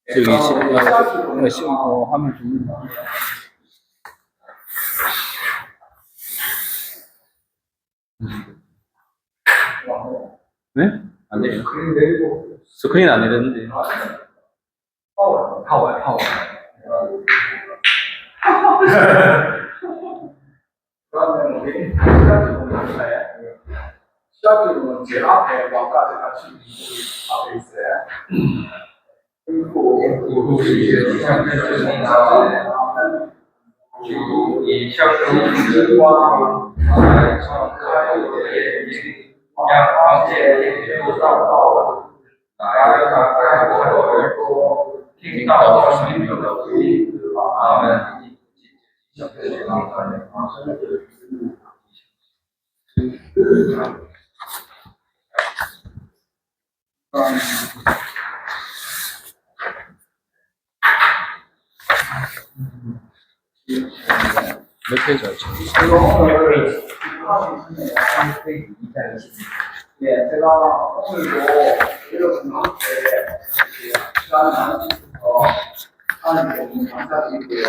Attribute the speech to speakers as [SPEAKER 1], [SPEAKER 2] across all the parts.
[SPEAKER 1] 여기 화면 죽는다. 네? 안 돼요. 스크린 안 내렸는데.
[SPEAKER 2] 파워. 그러면 우리 시작부는 제일 앞에 와까지 같이 앞에 있어요. 그리고 이제 이 시작부와 양 방제 도사고 나가고 킹다고 하시면서 아멘.
[SPEAKER 1] 몇 페이지 알죠?
[SPEAKER 2] 예, 제가 오늘도 여러분한테 시간을 나눠주셔서 하나님 너무 감사드리고요.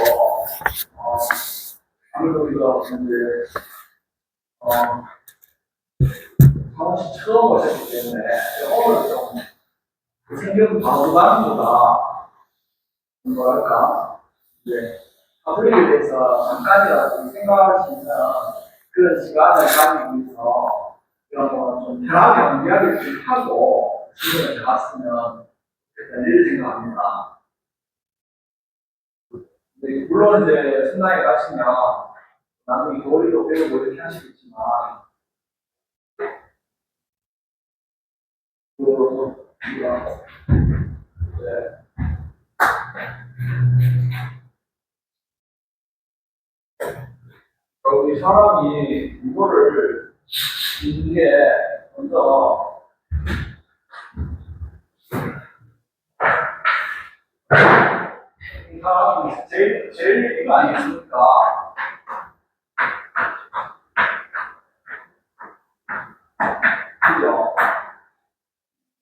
[SPEAKER 2] 아무래도 우리가 이제 사무실 처음 오셨기 때문에 오늘 좀 생전 바로가는보다 뭐랄까 이제 가톨릭에 대해서 잠깐이라도 생각할 수 있는 그런 시간을 가지기 위해서 이런 좀 편하게 이야기를 좀 하고 질문을 해봤으면 이렇게 생각합니다. 물론 이제 순당에 가시면 나중에 교리도 배우고 이렇게 하시겠지만 우리 사람이 이거를 읽는 게 먼저 이 사람이 제일 이거 아니겠습니까? 그죠?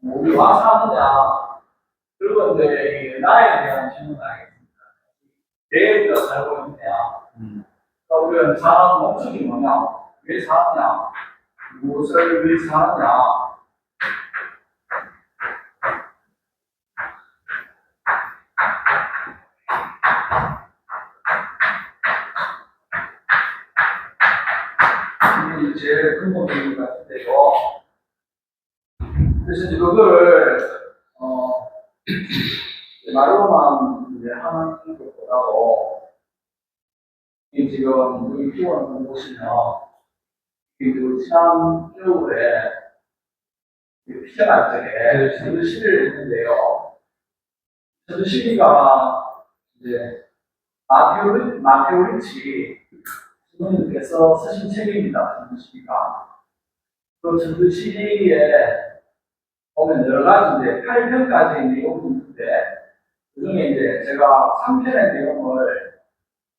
[SPEAKER 2] 우리 와 사느냐, 그리고 이제 나에 대한 질문 아니겠습니까? 내가 살고 있느냐. 그러니까 우리가 사람 목적이 뭐냐, 왜 사느냐, 무엇을 왜 사느냐. 이게 제일 근본적인 것 같은데요. 그래서 이제 그거를 말로만 이제 하는 것보다도 이 지금 우리 기원 보시면 그 지난 6월에 피자 날짜에 전주 시위를 했는데요. 전주 시위가 이제 마테오 리치 주님께서 쓰신 책입니다. 전주 시위가. 그 전주 시위에 보면 여러 가지 이제 8편까지의 내용이 있는데 그 중에 이제 제가 3편의 내용을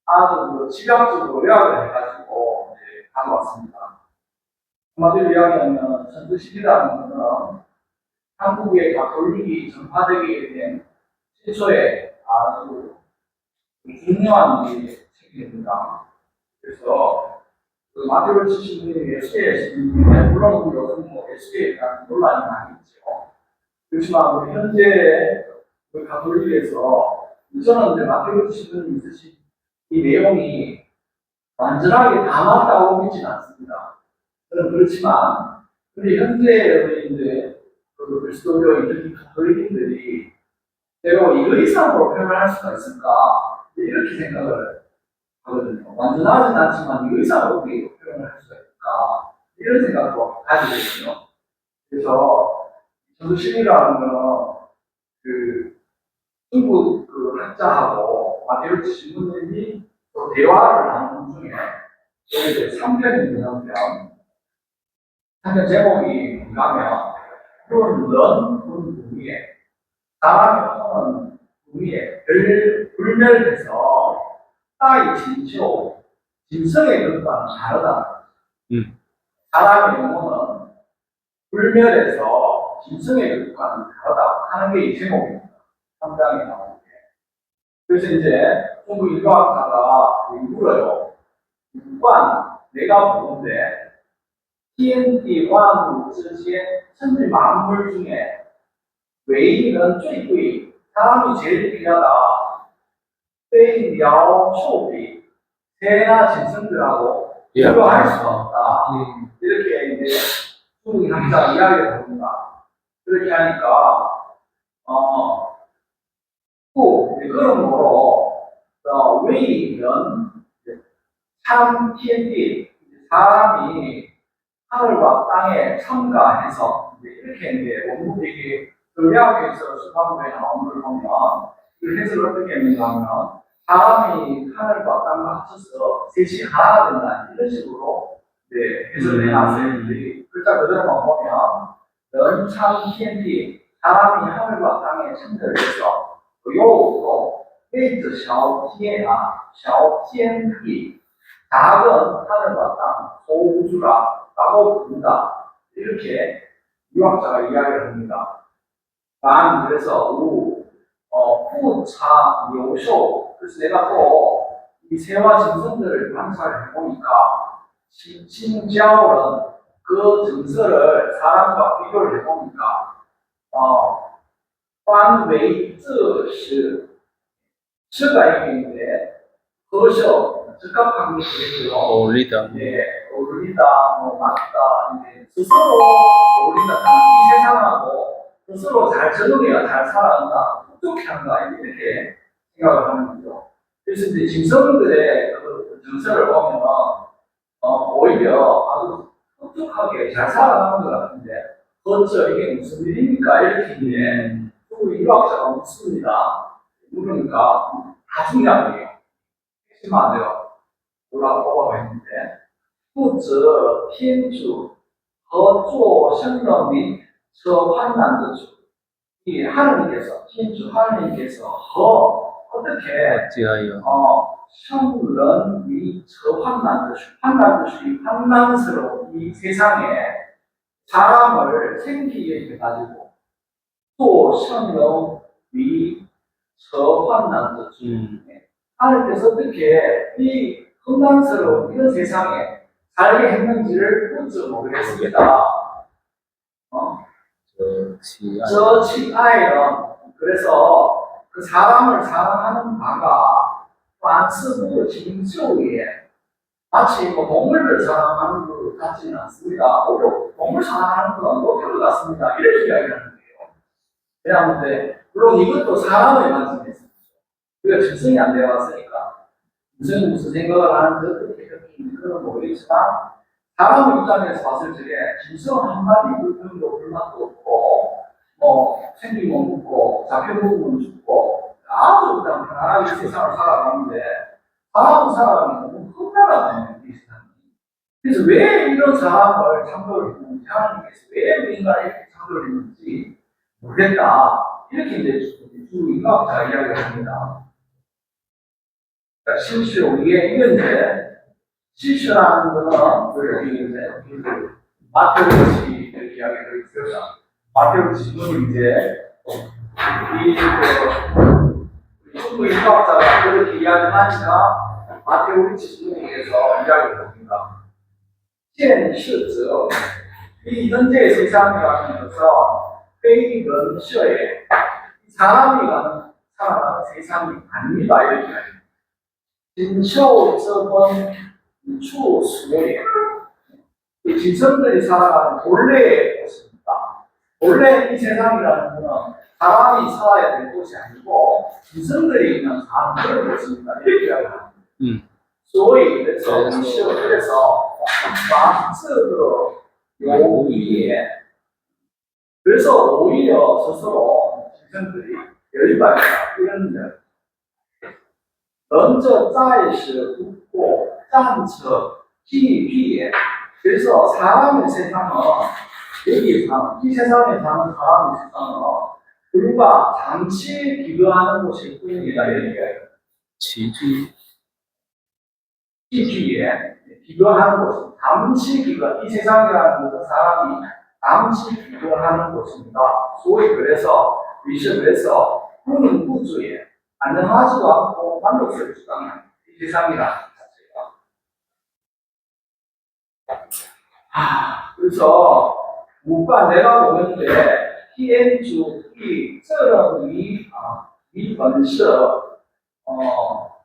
[SPEAKER 2] 아주 그 집약적으로 요약을 해가지고 이제 가져왔습니다. 한마디로 이야기하면 전두시기라는 것은 한국의 가톨릭이 전파되게 된 최초의 아주 중요한 책입니다. 그래서 그 마테오 치신분이 SK에 물론 요즘 뭐 SK에 대한 논란이 많이 있죠. 그렇지만 우리 현재 그 가톨릭에서 저는 이제 마테오 치신분이 있으신 이 내용이 완전하게 다 맞다고 믿지는 않습니다. 저는 그렇지만, 근데 현재 이제 그 그리스도교인 가톨릭인들이 내가 이거 이상으로 표현할 수가 있을까? 이렇게 생각을 하거든요. 완전하진 않지만 이거 이상으로 어떻게 표현을 할 수가 있을까? 이런 생각도 가지고 있거든요. 그래서 저도 신이라는 거는 그 중국 그 학자하고 마테오 신부님이 또 대화를 나누는 중에 여기 이제 3편입니다. 3편 제목이 뭐냐면 넌 위에 사람의 손은 위에 불멸해서 따위 진치로 짐승의 것과는 다르다. 사람의 영혼은 불멸해서 짐승의 것과는 다르다 하는 게 이 제목입니다. 3장에 나오는 게. 그래서 이제 중국 인류학자가 물어요. 万 내가 보는데 天地万物之间 천지 만물 중에 唯一人最贵 사람이 제일 귀하다. 非鸟兽比 새나 짐승들하고 비교할 수 없다. 이렇게 이제 중국 학자 이야기를 합니다. 그렇게 하니까 또 그러므로 웨이는 참天地 사람이 하늘과 땅에 첨가해서 이렇게 이제 원문이 교리학에서 수학부에 나오는 걸 보면 그 해석을 어떻게 했는가 하면 사람이 하늘과 땅과 합쳐서 셋이 하나가 된다 이런 식으로 해석을 해놨어요. 글자 그대로만 보면 넌참天地 사람이 하늘과 땅에 첨가해서 요로 位置小天啊小天地 작은 하늘과 땅, 소우주라고 부른다. 이렇게 유학자가 이야기를 합니다. 난 그래서 후차 묘쇼 그래서 내가 또 이 새와 짐승들을 관찰해 보니까 신자오는 그 증서를 사람과 비교를 해 보니까 관웨이즈시 시가 있는데 그것이 적합한 게 되겠고요.
[SPEAKER 1] 어울리다.
[SPEAKER 2] 예, 어울리다, 맞다, 이제 스스로 어울린다. 이 세상하고 스스로 잘 적응해야 잘 살아간다, 흡족해 한다, 이렇게 생각을 하는 거죠. 그래서 이제 짐승들의 그 정서를 보면, 오히려 아주 흡족하게 잘 살아가는 것 같은데, 그렇죠. 이게 무슨 일입니까? 이렇게 이제, 또 유학자가 묻습니다. 물으니까 다 중요한 게 핵심 안 돼요. 올라오고 있는데, 不择天主和做生的民则患难之主. 이 하느님께서,天主하느님께서 어떻게
[SPEAKER 1] 어찌하여
[SPEAKER 2] 生人民则患难之主, 환난之주, 환난스러운 이 세상에 사람을 생기게 해가지고 또生人民则患难之주. 하느님께서 어떻게 이 혼란스러운 이런 세상에 살게 했는지를 묻지 모르겠습니다. 저치아이는 그래서 그 사람을 사랑하는 바가 완스부 징쇼에 마치 뭐 동물을 사랑하는 것 같지는 않습니다. 오히려 동물 사랑하는 건 못할 것 같습니다. 이렇게 이야기하는 거예요. 왜냐하면 물론 이것도 사람의 관점에 있습니다. 우리가 증성이 안 되어 왔으니까 무슨 생각을 하는지 어떻게 느끼는지 그건 모르겠지만 사람 입장에서 봤을 적에 진성 한마디 불평도 불만도 없고 생긴 건 묻고 잡혀 먹으면 죽고 아주 그냥 편안하게 세상을 살아가는데 사람은 살아가면 너무 험난하다는 이 세상이. 그래서 왜 이런 사람을 창조를 했는지 하나님께서 왜 인간을 이렇게 창조를 했는지 모르겠다. 이렇게 이제 인과학자가 이야기를 합니다. 실수, 이게 이제 실수라는 거는 여기 마테오치 이렇게 이야기를 했어요. 마테오치 지문이 이제 중국 인과학자가 그렇게 이야기하니까 마테오치 지문에서 이야기를 합니다. 现实者, 이 현재 세상이라는 것은非人社에 사람이 살아가는 세상이 아닙니다. 이렇게 이야기합니다. 锦绣这份处所也, 이 짐승들이 살아가는 본래의 곳입니다. 본래 이 세상이라는 것은 사람이 살아야 될 곳이 아니고 짐승들이 있는 사는 그런 곳입니다. 이렇게 이야기합니다. 所以 그래서 法治的有义也. 그래서 오히려 스스로 짐승들이 열받다 이런 데. 人这在世不过暂者既必也. 그래서 사람의 세상은 여기에서 이 세상에 사는 사람의 세상은 불과 잠시 비교하는 곳일 뿐입니다. 이렇게 지주에 비교하는 곳, 잠시 비교. 이 세상이라는 것은 사람이 잠시 비교하는 곳입니다. 소위 그래서 그래서 국민부주의, 안정하지도 않고 만족스럽지도 않은 이 세상이라는 자체가. 그래서 우가 내가 보는데天主义这种이本色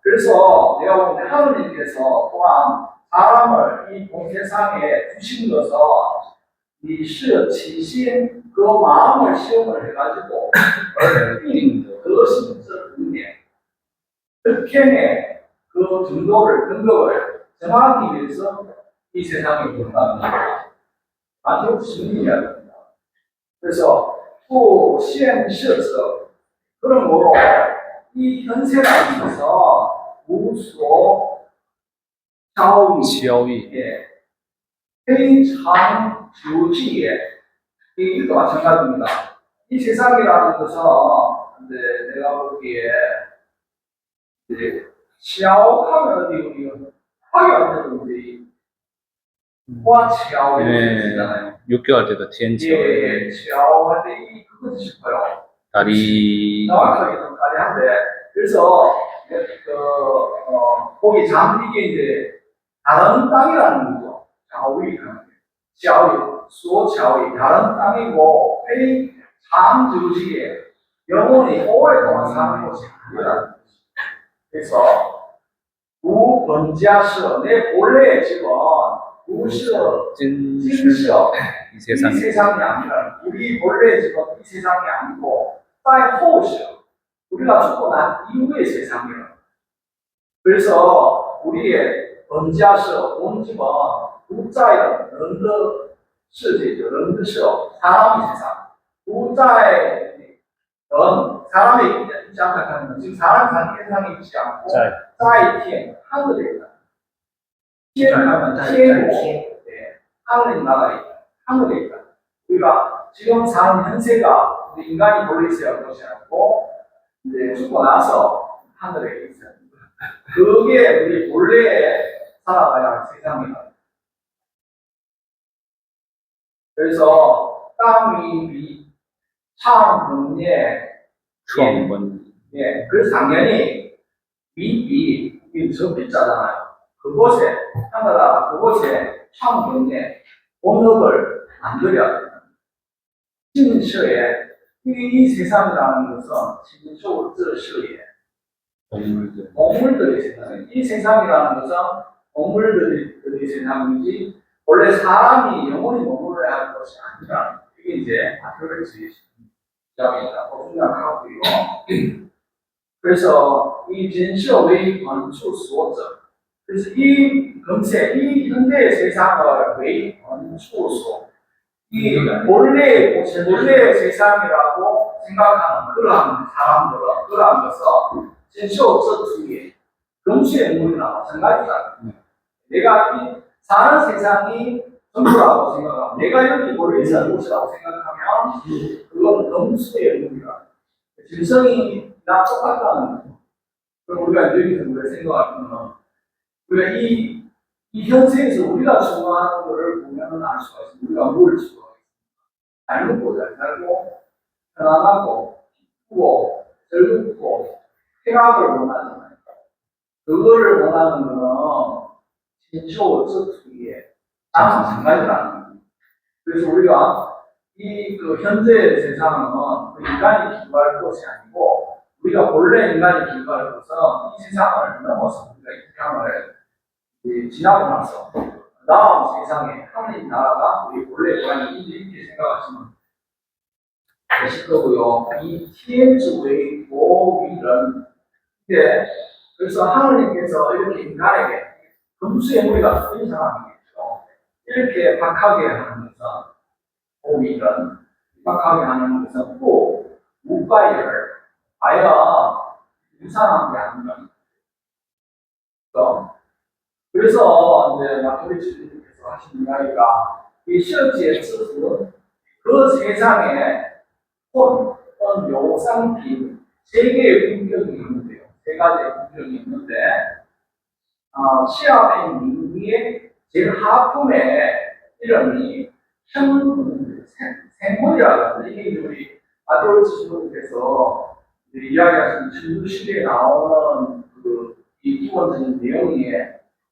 [SPEAKER 2] 그래서 내가 보는데 하느님께서 또한 사람을 이 본 세상에 두신 것은 이 시치신 그 마음을 시험을 해가지고 그 심적 능력, 흑행의 그 등급을 정하기 위해서 이 세상에 본다는 거예요. 마태복음 16이야기입니다. 그래서 또 시행시에서 그러므로 이 현세상에서 무소交易 非常주지에 이것도 마찬가지입니다. 이 세상이라는 것은 내가 보기에 샤오하면 어디 우리가 화기 안 되는 문제 화치아오 있잖아요.
[SPEAKER 1] 6개월 때도 TN치
[SPEAKER 2] 예, 치아오할 때 이 그것도 싶어요.
[SPEAKER 1] 다리
[SPEAKER 2] 정확하게 좀 까리한데 그래서 거기 잠기게 이제 다른 땅이라는 거죠. 샤오이라는 게 샤오이, 수샤오이 다른 땅이고 非常주지에 영원히 오랫동안 사는 곳이 아니라는 거죠. 그래서 우번자서 내 본래의 집은 우시어 찐시어 이 세상이 아니라 우리 본래의 집은 이 세상이 아니고 tại后시어 우리가 죽고 난 이후의 세상이에요. 그래서 우리의 번자서 온 집은 우자의 런더世界죠. 런더시어 사람의 세상 우자의 사람의 있지 않다는 지금 사람 사는 세상에 있지 않고在天 하늘에 있다.天가면天国, 네, 하늘에 나가 있다. 하늘에 있다. 우리가 지금 사는 현세가 우리 인간이 본래 있어야 할 것이 아니고 이제 죽고 나서 하늘에 있어요. 그게 우리 본래 살아가야 할 세상이다. 그래서 땅이 참 문제
[SPEAKER 1] 추억은
[SPEAKER 2] 예, 그래서 당연히 이 저 빛자잖아요. 그곳에 하나가 그곳에 참 문제 본업을 만들어야 됩니다. 진서에 이 세상이라는 것은 진서의 뜻이에 동물들의 세상이에요. 이 세상이라는 것은 동물들의 세상이지 원래 사람이 영원히 머물러야 할 것이 아니라 이게 이제 아트레스의 시작이라고 생각하고요. 그래서 이 진서의 건축소者그래서 이 금세 이 현대의 세상을 왜 건축소 이 본래의 세상이라고 생각하는 그러한 사람들은 그러한 것은 진서의 금수의 물이나 마찬가지다. 내가 이 사는 세상이 전부라고 생각하면 내가 여기 본래 있는 곳이라고 생각하면 그건 금수의 물이다. 진성이나 똑같다는 거죠. 그럼 우리가 여기서 우리가 생각하면 우리가 이 현세에서 우리가 추구하는 것을 보면 알 수가 있습니다. 우리가 뭘 추구하겠습니까? 잘 먹고 잘 살고 편안하고 기쁘고 즐겁고 쾌락을 원하잖아요. 그거를 원하는 것은 진쇼 저투기에 다 마찬가지라는 거예요. 그래서 우리가 그 현재 세상은 그 인간이 기부할 것이 아니고 우리가 본래 인간이 기부할 것은 이 세상을 넘어서 우리가 이 세상을 지나고 나서 다음 세상에 하나님 나라가 우리 본래 고향이 이렇게 생각하시면 되실 거고요. 이天主의 모위는 그래서 하나님께서 이렇게 인간에게 금수의 무리가 같은 사람이겠죠. 이렇게 박하게 하는 것은 모위는 박하게 하는 것은 또 무과열 아예 유산한 게 아니면 그래서 이제 마토리 주님께서 하신 이야기가 이 실지의 뜻은 그 세상에 혼, 요상品세 개의 분격이 있는데요. 세 가지의 분격이 있는데 시합의 민기의 제일 하품의 이름이 생문이라고 합니다. 이게 우리 마토리 주님께서 이야기하신 천주시대에 나오는 이 기본적인 내용이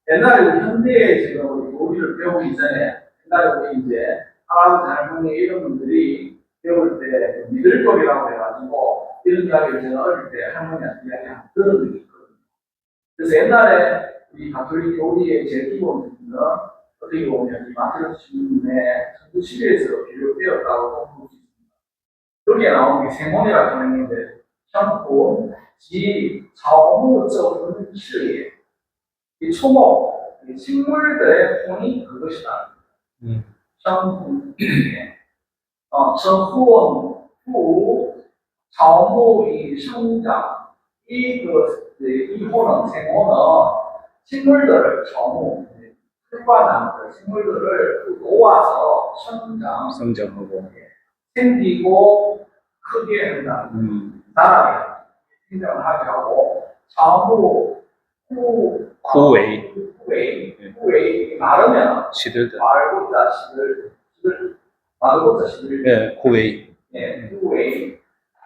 [SPEAKER 2] 옛날에 우리 현대에 지금 우리 요리를 배우기 전에 옛날에 우리 이제 할아버지 할머니 이런 분들이 배울 때 미들거리라고 해가지고 이런 이야기를 제가 어릴 때 할머니한테 이야기 한번 들은 적이 있거든요. 그래서 옛날에 우리 가톨릭 요리의 제일 기본적인은 어떻게 보면 이 마테오스 신문의 천주시대에서 비롯되었다고 볼 수 있습니다. 여기에 나오는 게 생혼이라고 하는 건데 현고 지 자무적인 실리 이 초목 이 식물들의 혼이 그것이다. 현후 전후원 후 자무의 성장 이 혼은 생혼은 식물들을 자무 흙과 식물들을 놓아서
[SPEAKER 1] 성장하고
[SPEAKER 2] 생기고 크게 한다는 나라에 생장을 하게 하고 자무 후웨이 마르면
[SPEAKER 1] 시들다.
[SPEAKER 2] 말고자 시들
[SPEAKER 1] 예, 후웨이.
[SPEAKER 2] 예, 후웨이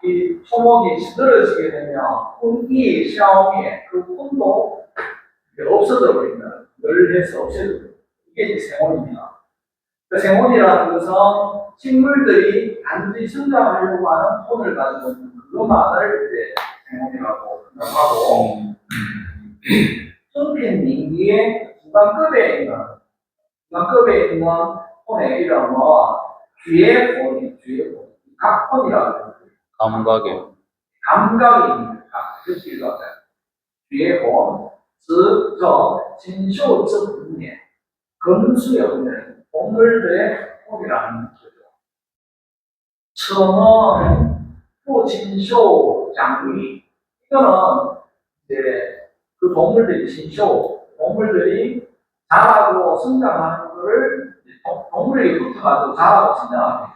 [SPEAKER 2] 이 초목이 시들어지게 되면 혼이 샤오미에 그 혼도 없어져 버리면 널해서 없어져 버립니다. 이게 이제 생혼입니다. 그 생혼이라는 것은 식물들이 단지 성장하려고 하는 혼을 가지고 있는 그것만을 이제 생혼이라고 생각하고 성핀 민기의 중간급에 있는 혼의 이름은 귀의 혼, 각혼이라고 합니다. 감각이 있는 뜻이 있어요. 귀의 혼, 즉, 진쇼 즉 금수에 없는 동물들의 혼이라는 거죠. 처음은 후진쇼 장위. 이거는 이제 그 동물들이 자라고 성장하는 것을 동물에게 붙어가지고 자라고 성장하는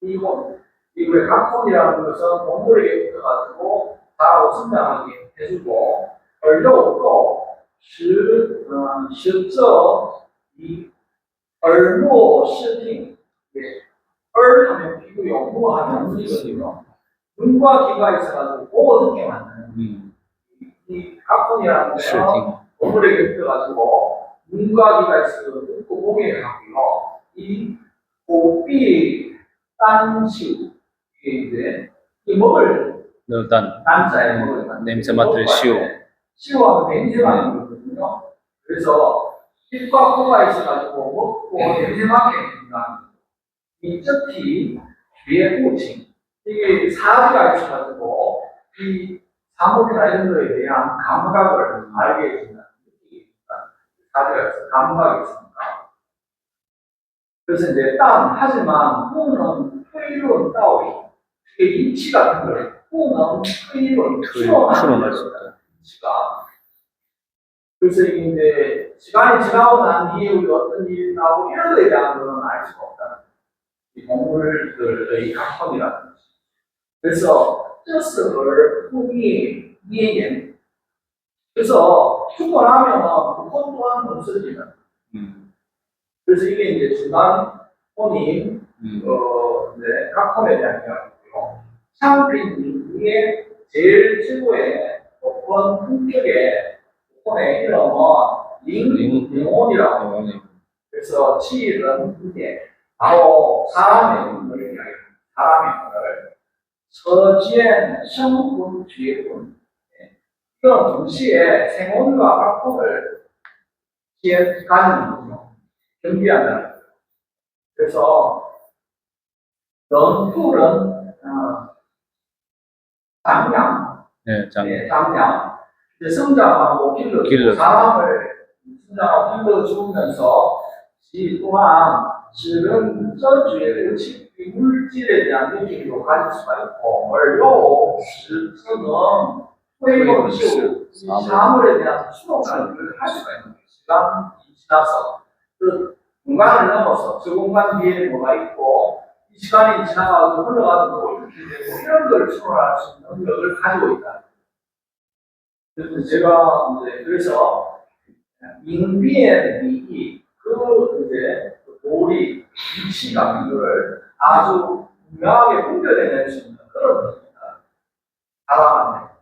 [SPEAKER 2] 거죠. 이거의 각혼이라는 것은 동물에게 붙어가지고 자라고 성장하게 해주고, 얼려도 실저 이 얼무 시팅 하면 비구요, 무하면 문이거든요. 눈과 귀가 있어가지고 보고 듣게 만드는 이 각본이라는 것은 동물에게 붙어가지고 눈과 귀가 있어서 듣고 보게 하고요. 이 고삐 딴시우 이게 이제 이 먹을 딴자에 먹을
[SPEAKER 1] 냄새 맡을 시우.
[SPEAKER 2] 시우하면 냄새 맡는 거거든요. 그래서 입과 코가 있어가지고 먹고 냄새 맡게 해준다는 이 쩌티 귀의 호칭 이게 사지가 있어가지고 이 사물이나 이런 거에 대한 감각을 알게 해준다는 사지가 있어요. 감각이 있습니다. 그래서 이제 하지만 후는推论 따위 이게 인치 같은 거예요. 후는 추론할 수 있다. 인치가 그래서 이제 시간이 지나고 난 뒤에 우리 어떤 일이 나오고 이런 거에 대한 거는 알 수가 없다는 이 동물들의 각본이라는 거지. 그래서 뜻을 후이 이해엔 그래서 죽어나면 그 혼 또한 없어지는. 그래서 이게 이제 중간 혼인 이제 각본에 대한 이야기고요. 샹핑의 제일 최고의 높은 품격의 혼의 이름은 링혼이라고 합니다. 그래서 치일은 이게 바로 사람의 혼을 이야기합니다. 사람의 혼을 서지엔 성혼 뒤혼 이건 동시에 생혼과 각혼을 가지는 거죠. 경비한다는 거죠. 그래서 런풀은 장량, 장량 성장하고 길러주고 사람을 성장하고 길러주면서 이 또한 실은 저주의 의식 물질에 대한 느낌도 가질 수가 있고 얼로 실은 회용시우 사물에 대한 수동을 할 수가 있는 거예요. 시간이 지나서 그 공간을 넘어서 저 공간 뒤에 뭐가 있고 이 시간이 지나가고 흘러가는 거 어떻게 되고 이런 걸 추론할 수 있는 능력을 가지고 있다. 그래서 제가 이제 그래서 인비의 미이 그 이제 도리 위치 같은 거를 아주 분명하게 분별해낼 수 있는 그런 겁니다. 사람한테.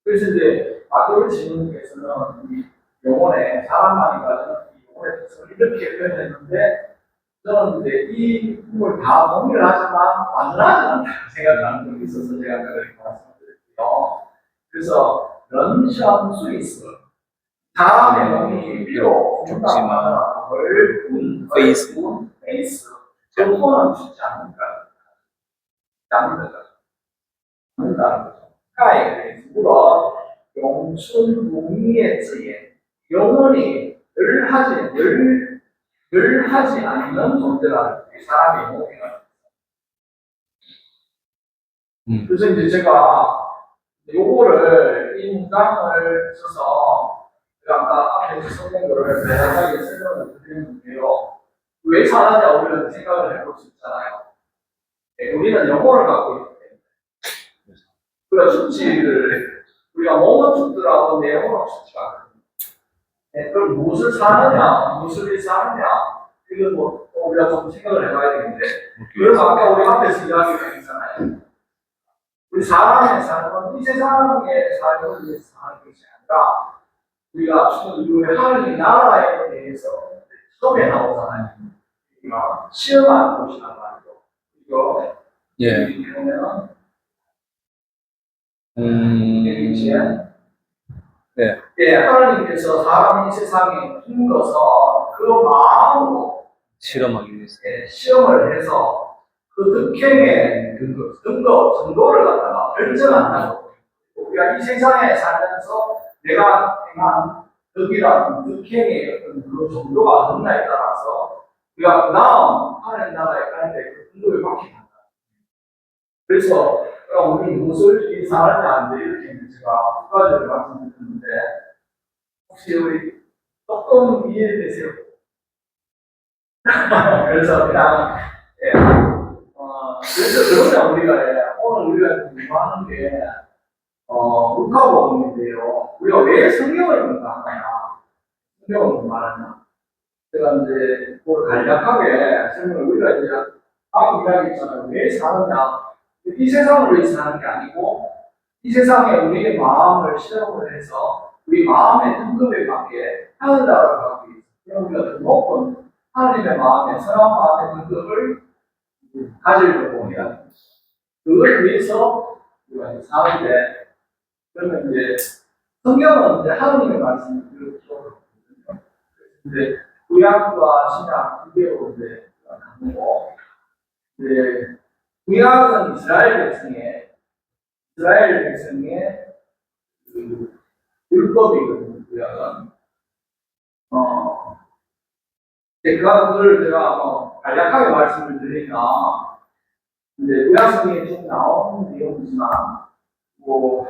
[SPEAKER 2] 그래서 이제 마태올 지문께서는 이 영혼에 사람만이 가지는 이 영혼의 특성을 이렇게 표현했는데 저는 이제 이 부분을 다 동일하지만 완전하지 않다고 생각하는 적이 있어서 제가 그렇게 말씀드렸고요. 그래서 런션 스위스 사람의 몸이 비록
[SPEAKER 1] 좋지만
[SPEAKER 2] 페이스 저거는 쉽지 않는다. 않는다는 거죠. 盖물어 용순무미의 즈예 영원히 늘 하지 않는 존재라는 게 사람의 몸이에요. 그래서 이제 제가 요거를 이 문장을 써서 제가 아까 앞에 썼던 거를 다양하게 설명을 드리는데요. 왜 사느냐 우리는 생각을 해볼 수 있잖아요. 네, 우리는 영혼을 갖고 있기 때문에 우리가 죽지를 우리가 몸은 죽더라도 내 영혼은 죽지 않거든요. 네, 그럼 무엇을 사느냐, 무엇을 사느냐 이건 뭐 우리가 좀 생각을 해봐야 되는데 그래서 아까 우리 앞에서 이야기가 있잖아요. 우리 사람의 삶은 이 세상의 삶을 위해서 사는 것이 아니라 우리가 지금 이 하나님 나라에 대해서 처음에 나오잖아요. 우리가 시험하는 곳이란 말이죠. 이거
[SPEAKER 1] 예.
[SPEAKER 2] 보면은
[SPEAKER 1] 네.
[SPEAKER 2] 예, 하나님께서 사람이 이 세상에 힘들어서 그 마음으로
[SPEAKER 1] 실험하기 위해서.
[SPEAKER 2] 예, 시험을 해서 그 득행의 정도를 갖다가 결정한다고. 우리가 이 세상에 살면서 내가 행한 덕이라는 득행의 어떤 그 정도가 어느냐에 따라서 우리가 그 다음 하나님 나라에 가는데 그 정도를 받게 한다. 그래서 그럼 우리 무엇을 사느냐 이렇게 제가 두 가지를 말씀드렸는데 혹시 우리 조금 이해되세요? 그래서 그냥 예, 그래서 그러면 우리가 오늘 우리가 공부하는 게 루카복음인데요. 우리가 왜 성경을 공부하느냐? 성경을 공부하느냐? 제가 이제 그걸 간략하게 설명을 우리가 이제 아까 이야기했잖아요. 왜 사느냐? 이 세상을 위해서 사는 게 아니고 이 세상에 우리의 마음을 실험을 해서 우리 마음의 등급에 맞게 하늘나라를 가기 위해서 그럼 우리가 더 높은 하나님의 마음에 선한 마음의 등급을 가지려고 해야 합니다. 그걸 위해서 우리가 사는데 그러면 이제 성경은 이제 하나님의 말씀을 이렇게 들어보거든요. 근데 구약과 신약 두 개로 이제 나누고 이제 구약은 이스라엘 백성의 그 율법이거든요. 구약은 그걸 제가 간략하게 말씀을 드리면 이제 구약 성경에 좀 나오는 내용이지만 뭐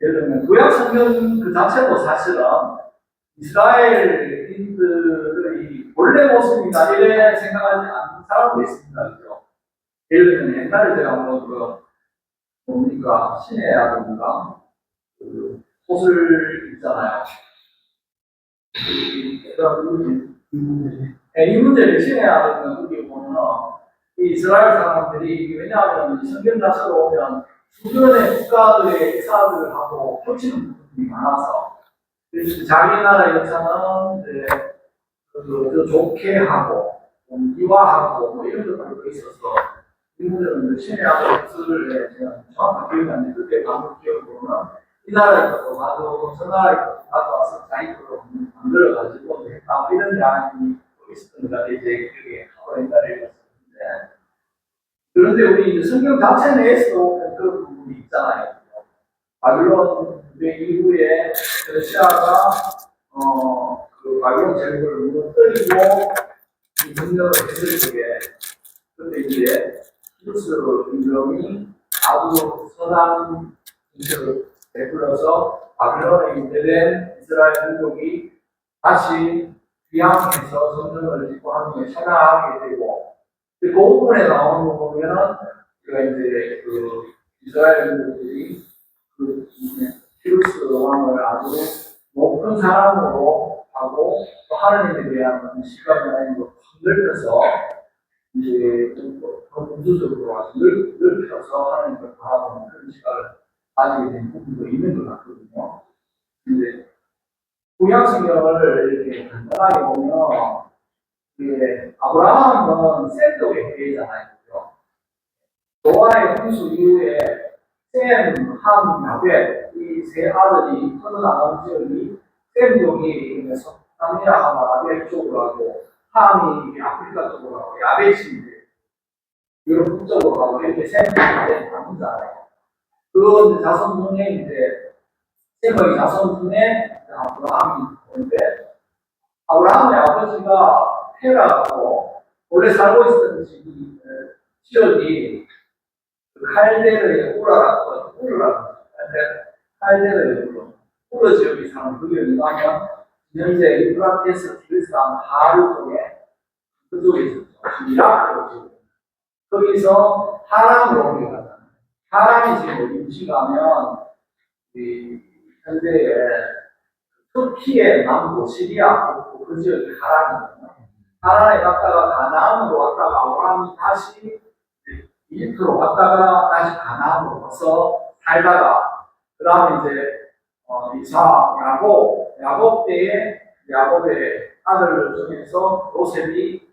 [SPEAKER 2] 예를 들면 구약 성경 그 자체도 사실은 이스라엘인들의 본래 모습이다 이래 생각하지 않는 사람도 있습니다. 그죠? 예를 들면 옛날에 제가 뭡니까 신해야든가 그 소설 있잖아요. 이 문제를 신해야든가 거기 보면 이 이스라엘 사람들이 왜냐하면 성경 자체로 오면 주변의 국가들의 역사들하고 겹치는 부분이 많아서 그래서 자기 나라 역사는 더 좋게 하고 미화하고 뭐 이런 것들도 있어서 이 문제는 신뢰하고 역사를 제가 정확하게 기억이 안 나는데 그때 방금 기억으로는 이 나라의 것도 가져오고 저 나라의 것도 가져와서 자기 것으로 만들어가지고 했다 이런 이야기 있었던 것 같아요. 제 기억에 옛날에 읽었었는데 그런데 우리 성경 자체 내에서도 그런 부분이 있잖아요. 바빌론 이후에 러시아가 그 바빌론 제국을 무너뜨리고 이 점령을 했을 때에 그때 이제 히루스 임금이 아주 선한 정책을 베풀어서 바빌론에 인도된 이스라엘 민족이 다시 귀향해서 성전을 짓고 하는 찬양하게 되고 그 부분에 나오는 거 보면은 제가 이제 그 이스라엘 민족들이 그 히루스 왕을 아주 높은 사람으로 하고 또 하나님에 대한 시각이나 이런 걸 넓혀서 이제 더 군주적으로 아주 넓혀서 하나님을 바라보는 그런 시각을 가지게 된 부분도 있는 것 같거든요. 근데 구약성경을 이렇게 간단하게 보면 이게 아브라함은 셈덕의 해잖아요. 노아의 홍수 이후에 셈, 함, 야벳 이 세 아들이 터져나가는 지역이 셈족이 남미라 하마 야벳 쪽으로 하고 함이 아프리카 쪽으로 하고 야벳이 유럽 쪽으로 가고 이렇게 셈족이 나누잖아요. 그 자손 중에 이제 셈의 자손 중에 아브라함이 있는데 아브라함의 아버지가 테라고 원래 살고 있었던 지역이 칼데르의 우르라고 칼데르의 우르 지역이 사는 그 지역이 가면 현재 유프라테스 티그리스강 하류 쪽에 그쪽에 있었죠. 이라크 거기서 하람으로 옮겨갔잖아요. 하람이 지금 어딘지 가면 현재의 터키의 남부 시리아 그 지역이 하란이거든요. 하란에 갔다가 가나안으로 왔다가 아브라함이 다시 이집트로 갔다가 다시 가나안으로 와서 살다가 그 다음에 이제 이삭, 야곱 때에 야곱의 아들 중에서 요셉이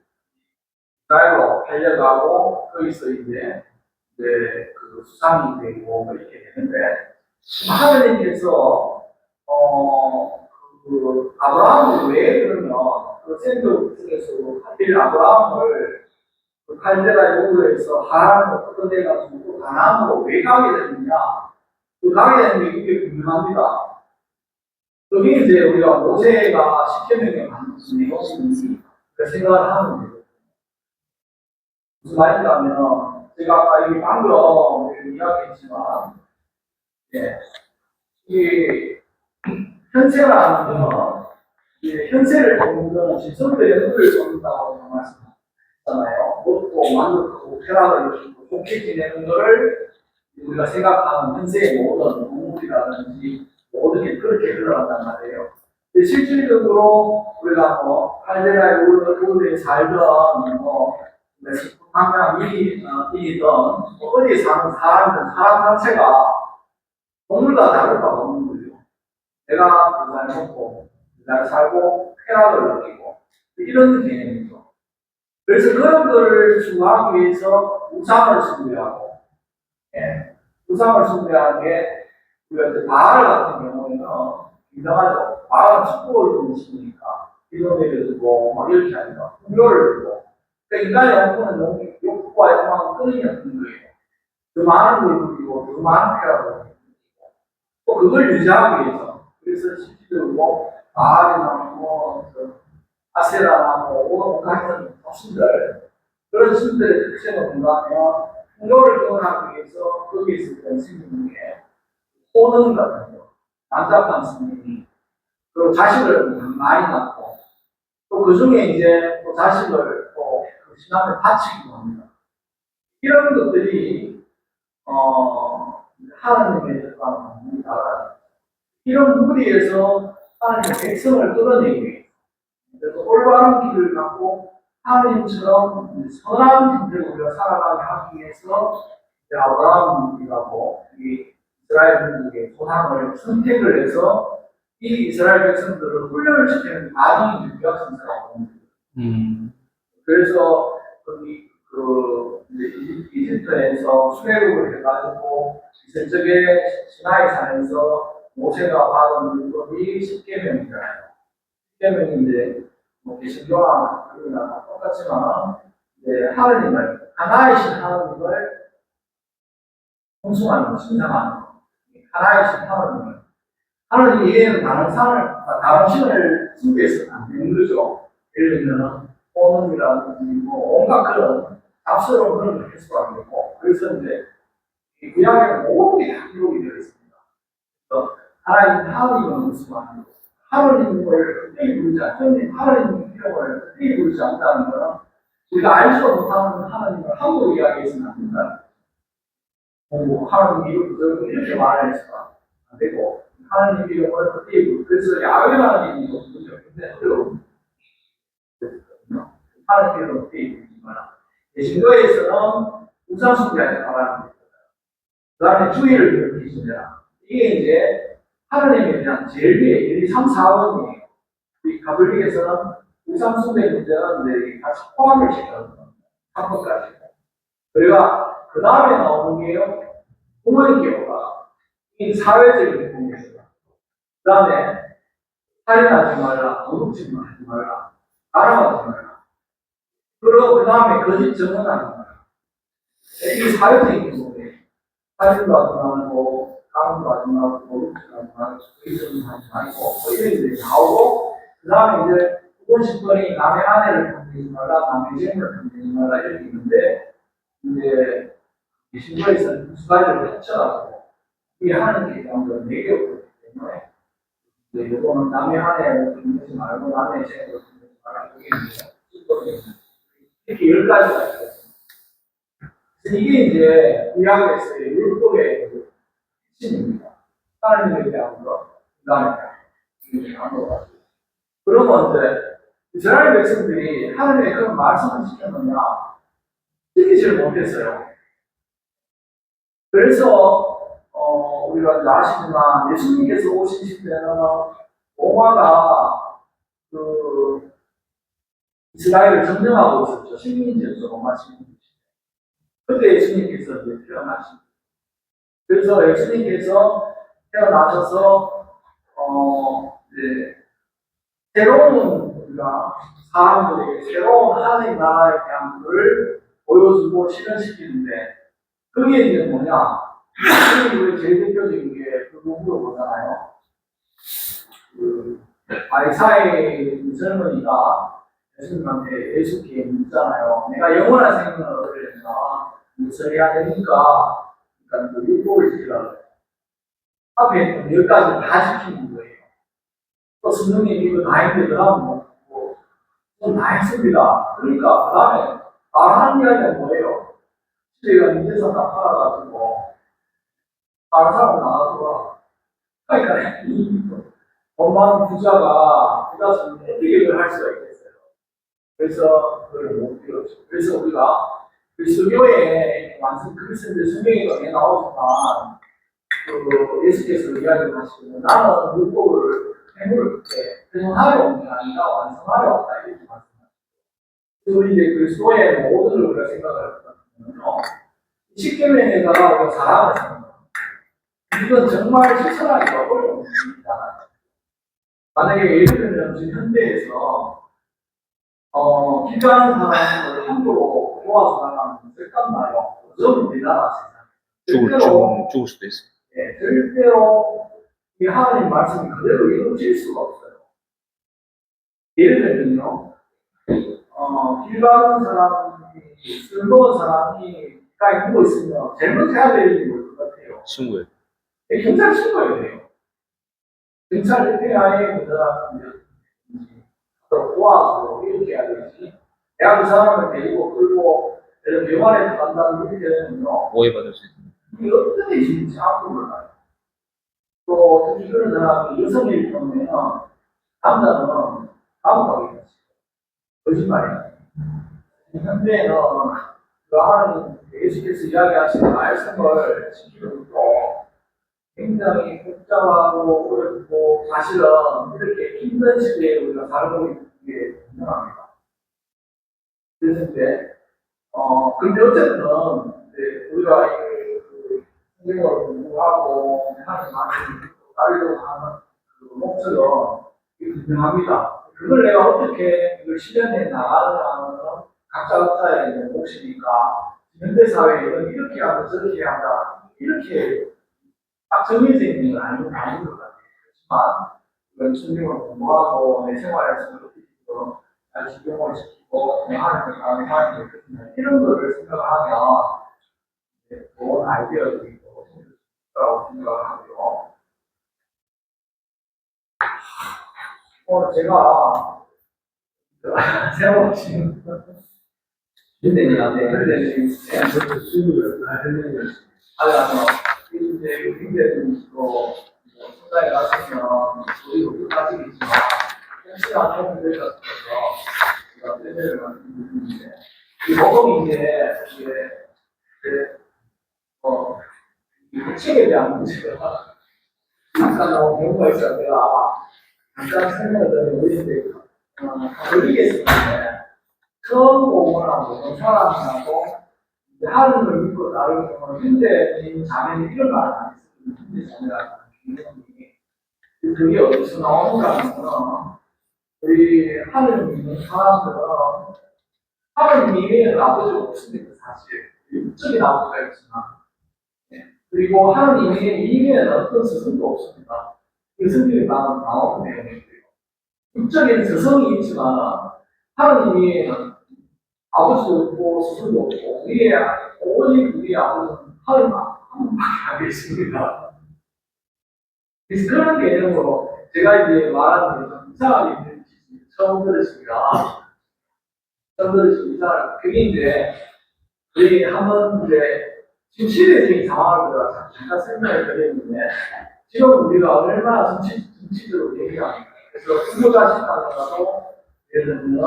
[SPEAKER 2] 이스라엘로 팔려가고 거기서 이제 그 수상이 되고 뭐 이렇게 되는데 하나님께서 그 아브라함을 왜 그러면 그 셈족 중에서 하필 아브라함을 그 칼데라 요구에서 하란으로 끌어내가지고 가나안으로 왜 가게 됐느냐? 그 가게 되는 게 굉장히 분명합니다. 그게 이제 우리가 모세가 십계명에 만든 내용이 생각을 하면 돼요. 무슨 말인가 하면 제가 아까 여기 방금 이야기했지만 이 현세라는 건 현세를 보는 건 지성들의 눈을 쏜다고 말씀하셨잖아요. 먹고 만족하고 쾌락을 느끼고 좋게 지내는 것을 우리가 생각하는 현세의 모든 동물이라든지 모든 게 그렇게 흘러간단 말이에요. 근데 실질적으로 우리가 칼데라의 우르에 살던 메소포타미아 미리이던 어디에 사는 사람 자체가 동물과 다를 바가 없는 거죠. 내가 잘 먹고 잘 살고 쾌락을 느끼고 이런 개념이죠. 그래서 그런 것을 추구하기 위해서 우상을 숭배하고 우상을 숭배하는 게 우리가 이제 바알 같은 경우에는 유명하죠. 바알은 축복을 주는 신이니까 기도를 주고 막 이렇게 하니까 풍요를 주고 그러니까 인간의 욕구는 욕구와 욕망은 끊임이 없는 거예요. 더 많은 걸 누리고 더 많은 쾌락을 누리고 또 그걸 유지하기 위해서 그래서 실질적으로 바알이나 아세라나 같은 신들 그런 신들의 특징을 본다면 풍요를 경험하기 위해서 거기에 있을 때 생기는 게 호능 같은 거 난잡한 스님이 그 자식을 많이 낳고 또 그 중에 이제 또 자식을 또 그 신앙을 바치기도 합니다. 이런 것들이 하나님의 뜻과 다르다. 이런 무리에서 하나님의 백성을 끌어내기 위해 그래서 올바른 길을 갖고 하나님처럼 선한 형태로 우리가 살아가게 하기 위해서 아브라함이라고 이 이스라엘 민족의 조상을 선택을 해서 이 이스라엘 백성들을 훈련을 시키는 과정이 유학 선사라고 합니다. 그래서 이집트에서 수레국을 해가지고 이슬적의 시나이 산에서 모세가 받은 율법이 10계명이잖아요. 10계명인데 개신교와 그러나 똑같지만 하나님을 하나이신 하나님을 공숭하는 거, 신상하는 거. 하나이신 하나님 이외에는 다른 신을 숭배해서는 안 되는 거죠. 예를 들면 호놈이라든지 온갖 그런 잡스러운 그런 걸 할 수가 안 되고 그래서 이제 구약에는 모든 게 다 기록이 되어 있습니다. 그래서 하나님을 공숭하는 거. 하나님을 그때히 부르지 하나님 이름을 그때히 부르지 않는다는 것은 우리가 알지도 못하는 하나님을 함부로 이야기해서는 안 된다. 하나님 이름을 이렇게 말해서는 안 되고 하나님 이름을 그때히 부르고 그래서 야훼라는 이름이 없거든요. 근데 어려운 하나님 이름을 그때히 부르지 마라. 개신교에서는 우상숭배하지 말라는 겁니다. 그 다음에 주의를 기준이라. 이게 이제 하나님에 대한 제일 위에 1, 2, 3, 4번이에요. 이 가톨릭에서는 우상숭배 문제는 같이 포함을 시켜요. 3번까지. 그래가 그 다음에 나오는 게요, 부모님 교가 이 사회적인 부분이에요. 그 다음에 살인하지 말라, 도둑질 하지 말라, 가람하지 말라. 그리고 그 다음에 거짓 증언하지 말라. 이 사회적인 부분이에요. 살인도 하지 말고, 가람도 하지 말고, 도둑질 하지 말고, 거짓 증언하지 말고, 뭐 이런 일이 나오고, 그 다음에 이제 9번, 10번이 남의 아내를 건드리지 말라, 남의 재물을 건드리지 말라 이렇게 있는데, 이제 신조에서는 두 가지를 합쳐가지고 이게 하나님께 대한 걸 4개 없기 때문에 이제 이거는 남의 아내를 건드리지 말고 남의 재물을 건드리지 말라 이게 이렇게 10가지가 있어요. 그래서 이게 이제 구약에서의 율법의 핵심입니다. 하나님에 대한 것, 인간에 대한 것. 그러면 이제 이스라엘 백성들이 하나님의 그런 말씀을 지켰느냐? 지키지를 못했어요. 그래서 우리가 이제 아시지만 예수님께서 오신 시대는 로마가 그 이스라엘을 점령하고 있었죠. 식민지였죠. 로마 식민지. 그때 예수님께서 이제 태어나신. 그래서 예수님께서 태어나셔서 이제 새로운 우리가 사람들에게 새로운 하나님 나라에 대한 것을 보여주고 실현시키는데 그게 이제 뭐냐? 우리 제일 대표적인 게 그 누구로 보잖아요. 그 바리사의 젊은이가 예수님한테 예수께 묻잖아요. 내가 영원한 생명을 얻으려면 무엇을 해야 되니까? 그러니까 그 율법을 지키라고 해요. 앞에 있는 10가지를 다 지키는 거예요. 또 성령님 이거 다 했는데 그다음 다 했습니다. 그러니까 그 다음에 말하는 이야기가 뭐예요? 시대가 이제서 다 팔아가지고 다른 사람 나가더라. 그러니까 이 엄마는 부자는 어떻게 그걸 할 수가 있겠어요. 그래서 그걸 못 배웠죠. 그래서 우리가 그리스도교에 완전 그리스도인들 성경에 많이 나오지만 그 예수께서 이야기하시는 나는 율법을 해물 때 완성하려 온 게 아니라 완성하려 왔다 이렇게 말씀하시죠. 그래서 우리 이제 그리스도의 모든 걸 우리가 생각할 것 같으면요. 십계명에다가 우리가 사랑을 하는 거. 이건 정말 실천하기가 어려운 일이잖아요. 만약에 예를 들면 지금 현대에서 길 가는 사람을 함부로 도와서 나가면 쓸까?나요. 좀 대단한 세상.
[SPEAKER 3] 죽을 수도 있어요.
[SPEAKER 2] 네, 절대로 이 하나님 말씀이 그대로 이루어질 수가 없어요. 예를 들면요, 길 가는 사람이, 술 먹은 사람이 가까이 누워 있으면 제일 먼저 해야 될 일이 뭘 것 같아요?
[SPEAKER 3] 신고해.
[SPEAKER 2] 경찰 신고해야 돼요. 경찰 FAI에 그 사람을 도와서 이렇게 해야 되지. 내가 그 사람을 데리고 끌고 병원에 들어간다는 이렇게 되면요.
[SPEAKER 3] 오해받을 수 있습니다.
[SPEAKER 2] 이게 어떤 일인지 아무도 몰라요. 또 특히 그런 사람이 여성일 경우에는 남자는 감옥가게 되지. 거짓말이에요. 현대에는 그 하나님 예수께서 이야기하신 말씀을 지키는 것도 굉장히 복잡하고 어렵고 사실은 이렇게 힘든 시대에 우리가 살고 있는 게 분명합니다. 그래서 이제 근데 어쨌든 우리가 성경을 공부하고 하나님 말씀을 알려고 하는 그 목적은 분명합니다. 그걸 내가 어떻게 이걸 실현해 나가느냐는 각자의 있는 몫이니까 현대사회에 이렇게 하고 저렇게 한다 이렇게 딱 정해져 있는 건 아닌 것 같아요. 그렇지만 이건 성경을 공부하고 내 생활에서 그렇게 잘 적용을 시키고 하나님을 강하게 크는 이런 거를 생각하면 좋은 아이디어들이 있다고 생각을 하고요. 오늘 제가 새로운 지금
[SPEAKER 1] 윤대님한테
[SPEAKER 2] 이제 윤대님도 생각에 가시면 저희도 끝까지겠지만 현실한 해운들 같아서 제가 세대를 말씀드리는데 이 먹음이 이제 이 책에 대한 문제가 잠깐 나온 경우가 있어요. 내가 잠깐 설명을 드리는데 드리겠습니다. 처음 공부하고 사람하고 하나님을 믿고 따르면 현재인 자매는 이런 말을 안 했어요. 현재 자매라는 개념이 그게 어디서 나오는가 하면 우리 하늘 믿는 사람들은 하늘 미래에는 아버지가 없습니다. 사실 육적인 아버지가 있지만 그리고 하늘 미래에는 어떤 스승도 없습니다. 이 성경에 나오는 내용이에요. 육적인 스승이 있지만 하늘 미래에는 아버지도 없고 스승도 없고 오직 우리 아버지는 하늘만 한 분밖에 안 계십니다. 그래서 그런 개념으로 제가 이제 말하는 게 이상하게 들리시죠. 처음 들으시면 그게 이제 우리 한번 이제 지금 시대적인 상황을 잠깐 설명을 드렸는데 지금 우리가 얼마나 정치적으로 얘기합니까? 그래서 부모자식하더라도 예를 들면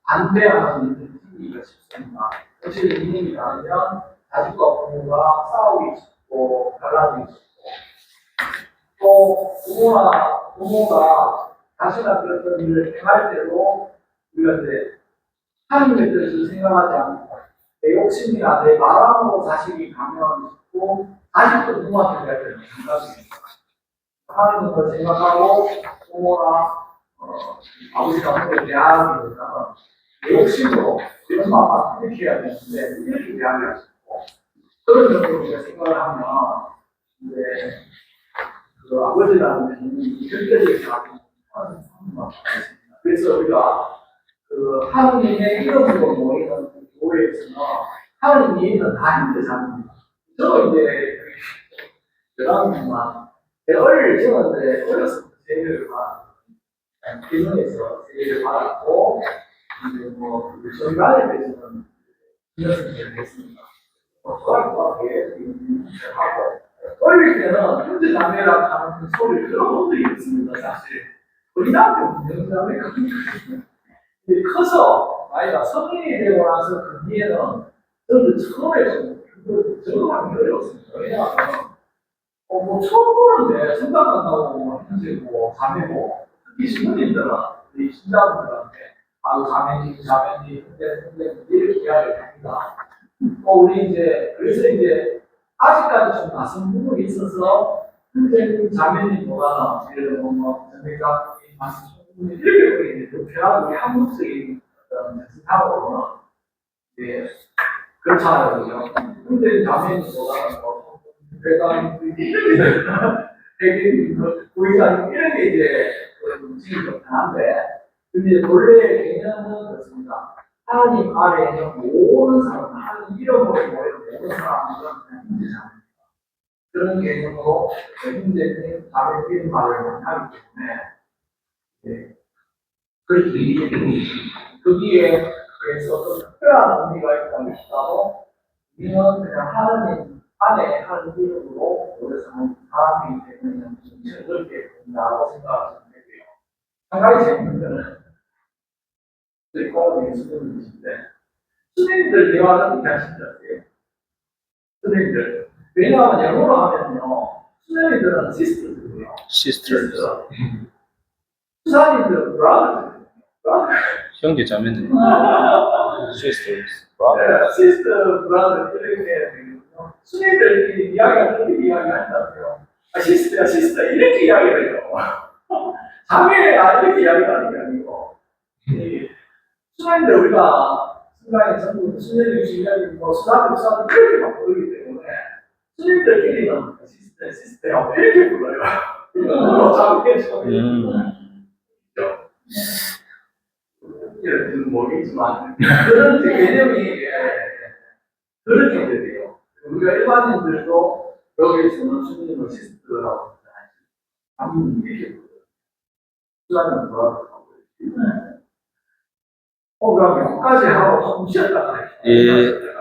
[SPEAKER 2] 반대하는 일들이 생기기가 쉽습니다. 사실 이민이 나면 자식과 부모가 싸우기 쉽고 갈라지기 쉽고 또 부모가 자신가 그랬던 일을 행할 때도 우리가 이제 하나님의 뜻을 생각하지 않고 내 욕심이나 내 마음으로 자식이 가면 싶고 자식도 부모한테 대할 때는 마찬가지입니다. 하나님을 생각하고 부모나 아버지가 함께 대하기 보다는 내 욕심으로 이런 마음을 이렇게 해야 되는데 이렇게 대하기가 쉽고 그런 정도로 우리가 생각을 하면 이제 그 아버지라는 개념이 절대적이지 않은 상황이 있습니다. 그래서 우리가 그 하느님의 이름으로 모이는 교회에서는 하느님 이름은 다 힘들잖습니다. 저도 이제 여러분만 저는 이제 어렸을 때 세례를 받았고 기능에서 세례를 받았고 이제 뭐 전가에 대해서는 기능을 했습니다. 소학교에 하고 어릴 때는 형제 자매라고 하는 그 소리를 들어본 적이 있습니다. 사실 우리나라한테 형제자매가 커서 아이가 성인이 되고 나서 그 뒤에는 저는 처음에 적응하기 어려웠습니다. 왜냐하면 뭐 처음 보는데 생각한다고 뭐 형제고 자매고 특히 신부님들은 우리 신자분들한테 아유 자매님 근데 이렇게 이야기를 합니다. 우리 이제 그래서 이제 아직까지 좀 낯선 부분이 있어서 선생님 자매님보다는 예를 들면 뭐 전회장님 말씀님 이렇게 우리 이제 편하고 우리 한국적인 어떤 정신상으로는 이제 그렇잖아요, 그죠? 근데 자매님보다는 뭐 회장님 이렇게 대개님 부의장님 이런 게 이제 지금 좀 편한데 근데 본래 개념은 그렇습니다. 하나님 아래에는 모든 사람, 하나님 이름으로 모이는 모든 사람들은 형제자매입니다. 그런 개념으로 형제님, 자매 이런 말을 하기 때문에 네. 그렇게 거기에 그래서 좀 특별한 의미가 있다고 했다고 우리는 그냥 하나님 안에 하나님 이름으로 모여 사는 사람이기 때문에 좀 즐겁게 본다고 생각하시면 되고요. 한 가지 재밌는 거는 공원의 수준이신데 스님들 대화는 이렇게 하신 줄 아세요? 스님들 왜냐하면 영어로 하면요 스님들은 시스터들이에요.
[SPEAKER 1] Sisters.
[SPEAKER 2] 수사님들은 브라더들
[SPEAKER 1] 형제 자매는 sisters.
[SPEAKER 2] 시스터 브라더 이렇게 해야 되거든요. 스님들끼리 이야기가 그렇게 이야기한다고요. 시스터 이렇게 이야기를 해요. 자매가 이렇게 이야기가 하는 게 아니고 수사인데 우리가 순간에 전부 수녀님, 주님님, 뭐 수사님 이렇게 막 부르기 때문에 수님들끼리는 시스템하고 이렇게 불러요. 이거 자기겠죠. 이런 모르겠지만 그런 개념이 그렇게 돼요. 우리가 일반인들도 여기 수님은 시스템이라고 하잖아요. 이렇게 불러요. 수사님 뭐라고 하고 그럼 여기까지 하고 좀 쉬었다.
[SPEAKER 1] 예.